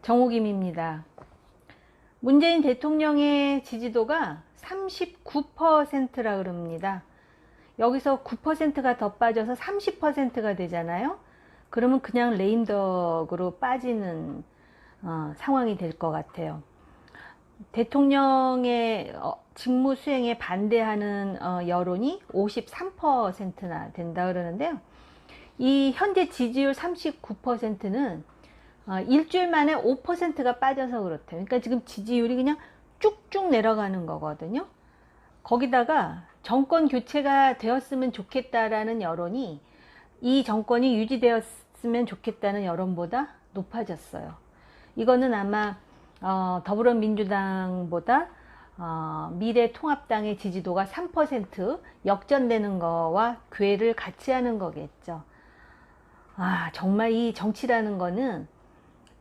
정옥임입니다. 문재인 대통령의 지지도가 39%라 그럽니다. 여기서 9%가 더 빠져서 30%가 되잖아요. 그러면 그냥 레임덕으로 빠지는 상황이 될 것 같아요. 대통령의 직무 수행에 반대하는 여론이 53%나 된다 그러는데요. 이 현재 지지율 39%는 일주일 만에 5%가 빠져서 그렇대요. 그러니까 지금 지지율이 그냥 쭉쭉 내려가는 거거든요. 거기다가 정권 교체가 되었으면 좋겠다라는 여론이 이 정권이 유지되었으면 좋겠다는 여론보다 높아졌어요. 이거는 아마 더불어민주당보다 미래통합당의 지지도가 3% 역전되는 거와 궤를 같이 하는 거겠죠. 정말 이 정치라는 거는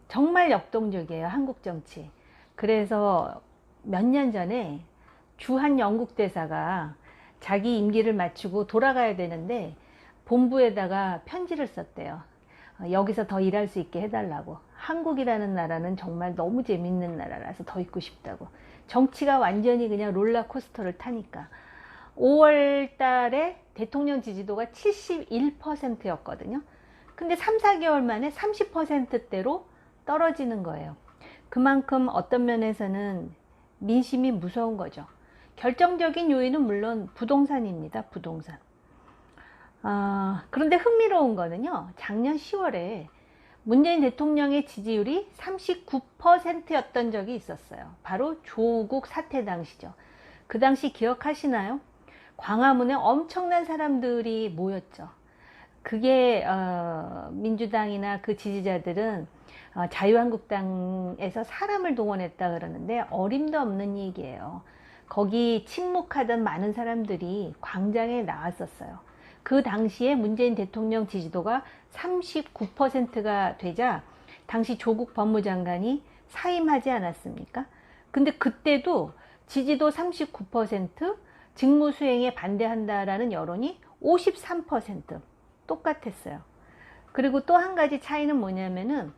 정말 역동적이에요. 한국 정치. 그래서 몇 년 전에 주한 영국 대사가 자기 임기를 마치고 돌아가야 되는데 본부에다가 편지를 썼대요. 여기서 더 일할 수 있게 해달라고. 한국이라는 나라는 정말 너무 재밌는 나라라서 더 있고 싶다고. 정치가 완전히 그냥 롤러코스터를 타니까. 5월 달에 대통령 지지도가 71%였거든요. 근데 3, 4개월 만에 30%대로 떨어지는 거예요. 그만큼 어떤 면에서는 민심이 무서운 거죠. 결정적인 요인은 물론 부동산입니다. 부동산. 그런데 흥미로운 거는요. 작년 10월에 문재인 대통령의 지지율이 39%였던 적이 있었어요. 바로 조국 사태 당시죠. 그 당시 기억하시나요? 광화문에 엄청난 사람들이 모였죠. 그게 민주당이나 그 지지자들은 자유한국당에서 사람을 동원했다 그러는데 어림도 없는 얘기예요. 거기 침묵하던 많은 사람들이 광장에 나왔었어요. 그 당시에 문재인 대통령 지지도가 39%가 되자 당시 조국 법무장관이 사임하지 않았습니까? 근데 그때도 지지도 39%, 직무 수행에 반대한다라는 여론이 53% 똑같았어요. 그리고 또 한 가지 차이는 뭐냐면은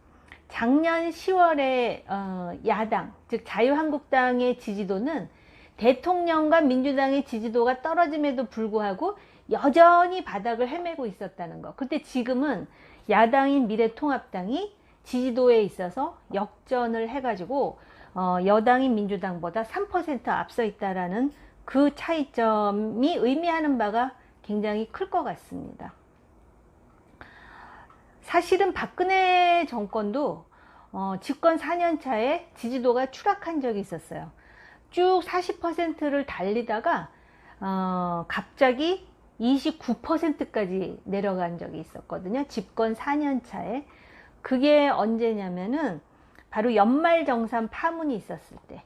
작년 10월에 야당, 즉 자유한국당의 지지도는 대통령과 민주당의 지지도가 떨어짐에도 불구하고 여전히 바닥을 헤매고 있었다는 거. 근데 지금은 야당인 미래통합당이 지지도에 있어서 역전을 해가지고 여당인 민주당보다 3% 앞서 있다라는 그 차이점이 의미하는 바가 굉장히 클 것 같습니다. 사실은 박근혜 정권도 집권 4년 차에 지지도가 추락한 적이 있었어요. 쭉 40%를 달리다가 갑자기 29%까지 내려간 적이 있었거든요. 집권 4년 차에. 그게 언제냐면은 바로 연말정산 파문이 있었을 때.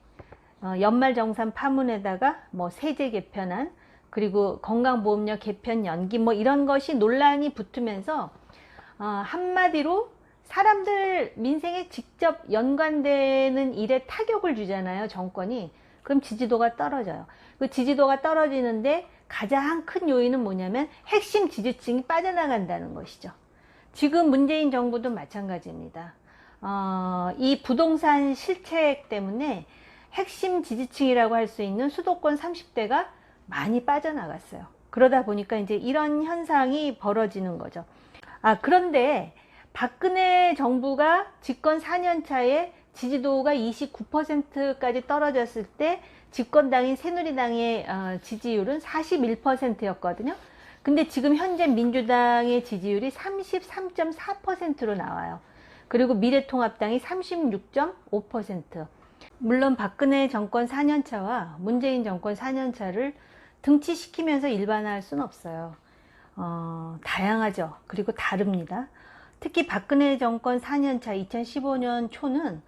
연말정산 파문에다가 뭐 세제 개편안, 그리고 건강보험료 개편 연기 뭐 이런 것이 논란이 붙으면서 한마디로 사람들 민생에 직접 연관되는 일에 타격을 주잖아요. 정권이. 그럼 지지도가 떨어져요. 그 지지도가 떨어지는데 가장 큰 요인은 뭐냐면 핵심 지지층이 빠져나간다는 것이죠. 지금 문재인 정부도 마찬가지입니다. 이 부동산 실책 때문에 핵심 지지층이라고 할 수 있는 수도권 30대가 많이 빠져나갔어요. 그러다 보니까 이제 이런 현상이 벌어지는 거죠. 그런데 박근혜 정부가 집권 4년 차에 지지도가 29%까지 떨어졌을 때 집권당인 새누리당의 지지율은 41%였거든요. 근데 지금 현재 민주당의 지지율이 33.4%로 나와요. 그리고 미래통합당이 36.5%. 물론 박근혜 정권 4년 차와 문재인 정권 4년 차를 등치시키면서 일반화할 수는 없어요. 다양하죠. 그리고 다릅니다. 특히 박근혜 정권 4년차 2015년 초는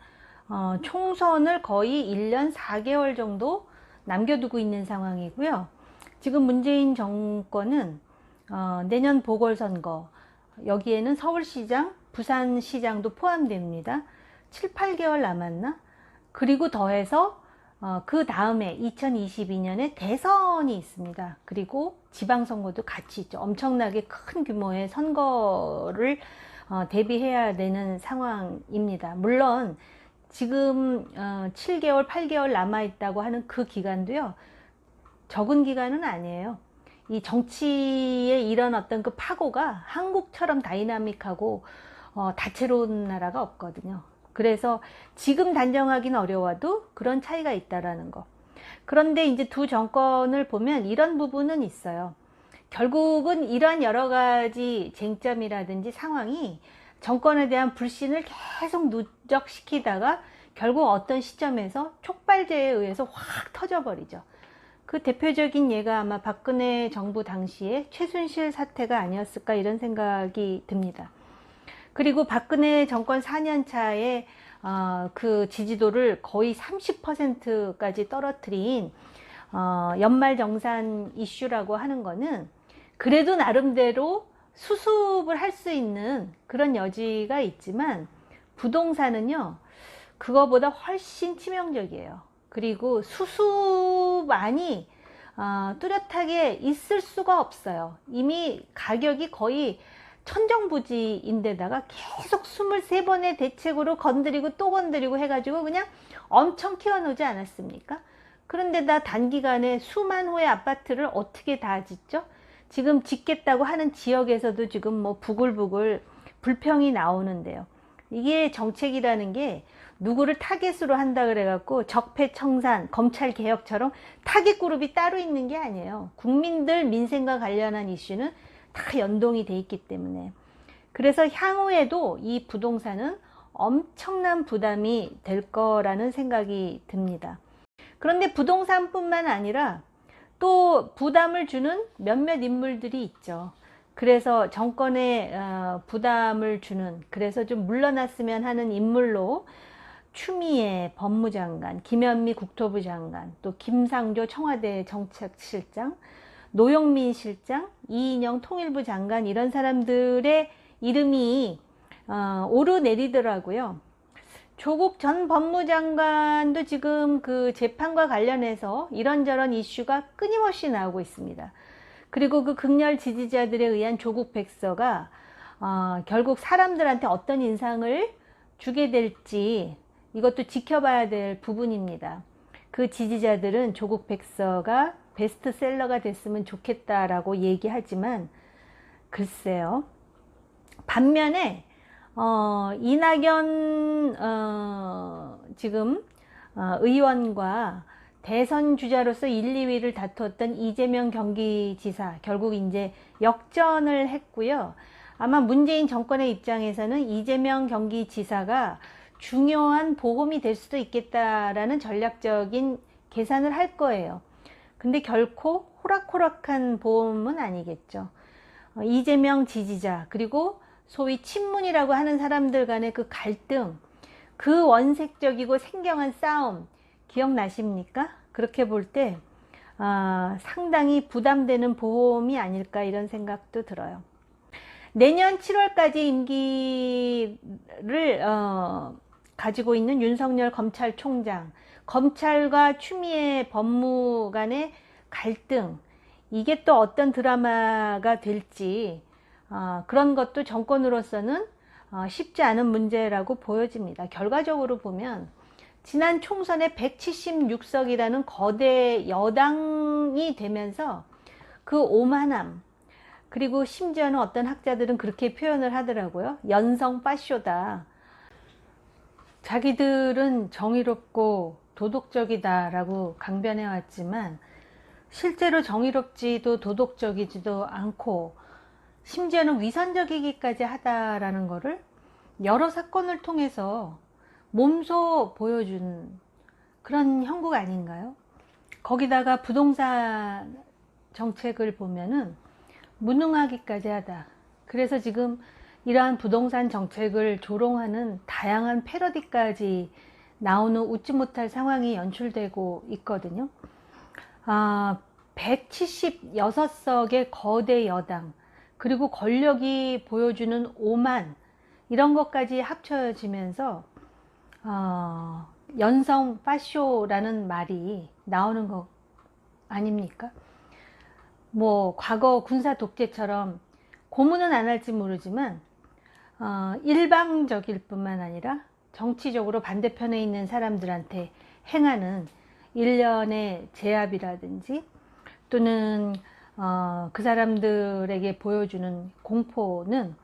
총선을 거의 1년 4개월 정도 남겨두고 있는 상황이고요. 지금 문재인 정권은 내년 보궐선거, 여기에는 서울시장, 부산시장도 포함됩니다. 7, 8개월 남았나? 그리고 더해서 그 다음에 2022년에 대선이 있습니다. 그리고 지방선거도 같이 있죠. 엄청나게 큰 규모의 선거를 대비해야 되는 상황입니다. 물론 지금 7개월, 8개월 남아있다고 하는 그 기간도요, 적은 기간은 아니에요. 이 정치에 이런 어떤 그 파고가 한국처럼 다이나믹하고 다채로운 나라가 없거든요. 그래서 지금 단정하기는 어려워도 그런 차이가 있다라는 거. 그런데 이제 두 정권을 보면 이런 부분은 있어요. 결국은 이러한 여러 가지 쟁점이라든지 상황이 정권에 대한 불신을 계속 누적시키다가 결국 어떤 시점에서 촉발제에 의해서 확 터져버리죠. 그 대표적인 예가 아마 박근혜 정부 당시에 최순실 사태가 아니었을까 이런 생각이 듭니다. 그리고 박근혜 정권 4년 차에 그 지지도를 거의 30%까지 떨어뜨린 연말정산 이슈라고 하는 거는 그래도 나름대로 수습을 할 수 있는 그런 여지가 있지만 부동산은요, 그거보다 훨씬 치명적이에요. 그리고 수습안이 뚜렷하게 있을 수가 없어요. 이미 가격이 거의 천정부지인데다가 계속 23번의 대책으로 건드리고 또 건드리고 해가지고 그냥 엄청 키워놓지 않았습니까? 그런데다 단기간에 수만 호의 아파트를 어떻게 다 짓죠? 지금 짓겠다고 하는 지역에서도 지금 뭐 부글부글 불평이 나오는데요. 이게 정책이라는 게 누구를 타겟으로 한다 그래갖고 적폐청산, 검찰개혁처럼 타겟 그룹이 따로 있는 게 아니에요. 국민들 민생과 관련한 이슈는 다 연동이 돼 있기 때문에. 그래서 향후에도 이 부동산은 엄청난 부담이 될 거라는 생각이 듭니다. 그런데 부동산뿐만 아니라 또 부담을 주는 몇몇 인물들이 있죠. 그래서 정권에 부담을 주는, 그래서 좀 물러났으면 하는 인물로 추미애 법무장관, 김현미 국토부 장관, 또 김상조 청와대 정책실장, 노영민 실장, 이인영 통일부 장관, 이런 사람들의 이름이 오르내리더라고요. 조국 전 법무장관도 지금 그 재판과 관련해서 이런저런 이슈가 끊임없이 나오고 있습니다. 그리고 그 극렬 지지자들에 의한 조국 백서가 결국 사람들한테 어떤 인상을 주게 될지 이것도 지켜봐야 될 부분입니다. 그 지지자들은 조국 백서가 베스트셀러가 됐으면 좋겠다라고 얘기하지만 글쎄요. 반면에 이낙연 지금 의원과 대선 주자로서 1, 2위를 다투었던 이재명 경기지사 결국 이제 역전을 했고요. 아마 문재인 정권의 입장에서는 이재명 경기지사가 중요한 보험이 될 수도 있겠다라는 전략적인 계산을 할 거예요. 근데 결코 호락호락한 보험은 아니겠죠. 이재명 지지자 그리고 소위 친문이라고 하는 사람들 간의 그 갈등, 그 원색적이고 생경한 싸움 기억나십니까? 그렇게 볼 때 상당히 부담되는 보험이 아닐까 이런 생각도 들어요. 내년 7월까지 임기를 가지고 있는 윤석열 검찰총장, 검찰과 추미애 법무관의 갈등, 이게 또 어떤 드라마가 될지 그런 것도 정권으로서는 쉽지 않은 문제라고 보여집니다. 결과적으로 보면 지난 총선에 176석이라는 거대 여당이 되면서 그 오만함, 그리고 심지어는 어떤 학자들은 그렇게 표현을 하더라고요. 연성 파쇼다. 자기들은 정의롭고 도덕적이다라고 강변해 왔지만 실제로 정의롭지도 도덕적이지도 않고 심지어는 위선적이기까지 하다라는 거를 여러 사건을 통해서 몸소 보여준 그런 형국 아닌가요? 거기다가 부동산 정책을 보면은 무능하기까지 하다. 그래서 지금 이러한 부동산 정책을 조롱하는 다양한 패러디까지 나오는 웃지 못할 상황이 연출되고 있거든요. 176석의 거대 여당, 그리고 권력이 보여주는 오만, 이런 것까지 합쳐지면서 연성 파쇼라는 말이 나오는 거 아닙니까? 뭐 과거 군사 독재처럼 고문은 안 할지 모르지만 일방적일 뿐만 아니라 정치적으로 반대편에 있는 사람들한테 행하는 일련의 제압이라든지 또는 그 사람들에게 보여주는 공포는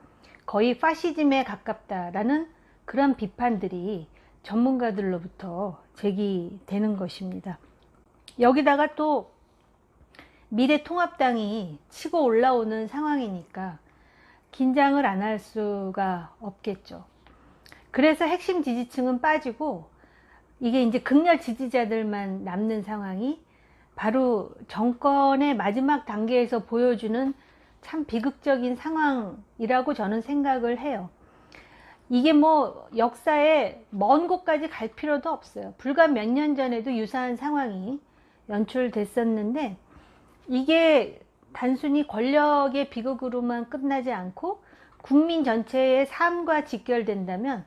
거의 파시즘에 가깝다라는 그런 비판들이 전문가들로부터 제기되는 것입니다. 여기다가 또 미래통합당이 치고 올라오는 상황이니까 긴장을 안 할 수가 없겠죠. 그래서 핵심 지지층은 빠지고 이게 이제 극렬 지지자들만 남는 상황이 바로 정권의 마지막 단계에서 보여주는 참 비극적인 상황이라고 저는 생각을 해요. 이게 뭐 역사에 먼 곳까지 갈 필요도 없어요. 불과 몇 년 전에도 유사한 상황이 연출됐었는데 이게 단순히 권력의 비극으로만 끝나지 않고 국민 전체의 삶과 직결된다면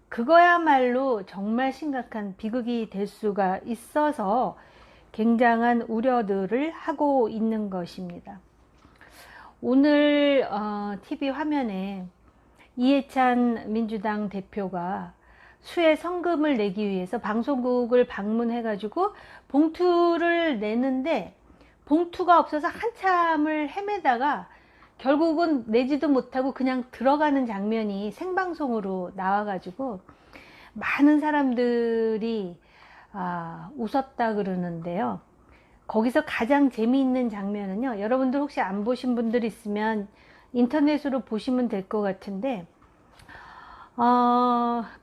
그거야말로 정말 심각한 비극이 될 수가 있어서 굉장한 우려들을 하고 있는 것입니다. 오늘 TV 화면에 이해찬 민주당 대표가 수해 성금을 내기 위해서 방송국을 방문해 가지고 봉투를 내는데 봉투가 없어서 한참을 헤매다가 결국은 내지도 못하고 그냥 들어가는 장면이 생방송으로 나와 가지고 많은 사람들이 웃었다 그러는데요. 거기서 가장 재미있는 장면은요, 여러분들 혹시 안 보신 분들 있으면 인터넷으로 보시면 될 것 같은데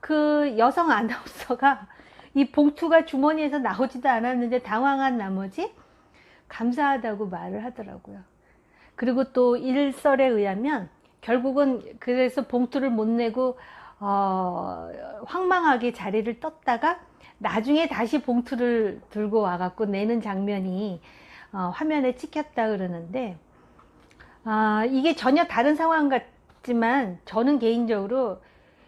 그 여성 아나운서가 이 봉투가 주머니에서 나오지도 않았는데 당황한 나머지 감사하다고 말을 하더라고요. 그리고 또 일설에 의하면 결국은 그래서 봉투를 못 내고 황망하게 자리를 떴다가 나중에 다시 봉투를 들고 와갖고 내는 장면이 화면에 찍혔다 그러는데 이게 전혀 다른 상황 같지만 저는 개인적으로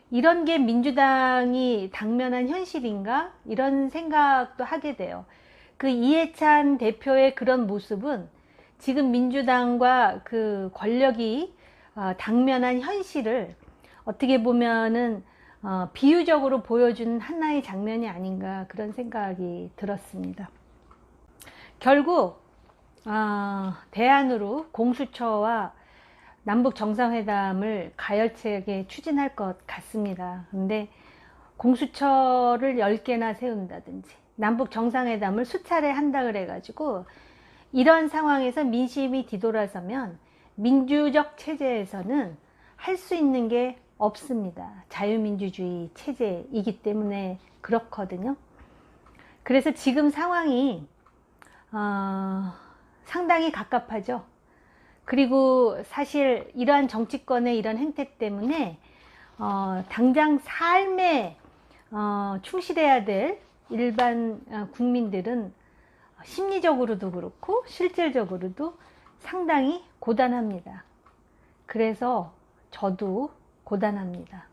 이런 게 민주당이 당면한 현실인가 이런 생각도 하게 돼요. 그 이해찬 대표의 그런 모습은 지금 민주당과 그 권력이 당면한 현실을 어떻게 보면은 비유적으로 보여준 하나의 장면이 아닌가 그런 생각이 들었습니다. 결국 대안으로 공수처와 남북 정상회담을 가열차게 추진할 것 같습니다. 근데 공수처를 10개나 세운다든지 남북 정상회담을 수차례 한다 그래가지고 이런 상황에서 민심이 뒤돌아서면 민주적 체제에서는 할 수 있는 게 없습니다. 자유민주주의 체제이기 때문에 그렇거든요. 그래서 지금 상황이 상당히 갑갑하죠. 그리고 사실 이러한 정치권의 이런 행태 때문에 당장 삶에 충실해야 될 일반 국민들은 심리적으로도 그렇고 실질적으로도 상당히 고단합니다. 그래서 저도 고단합니다.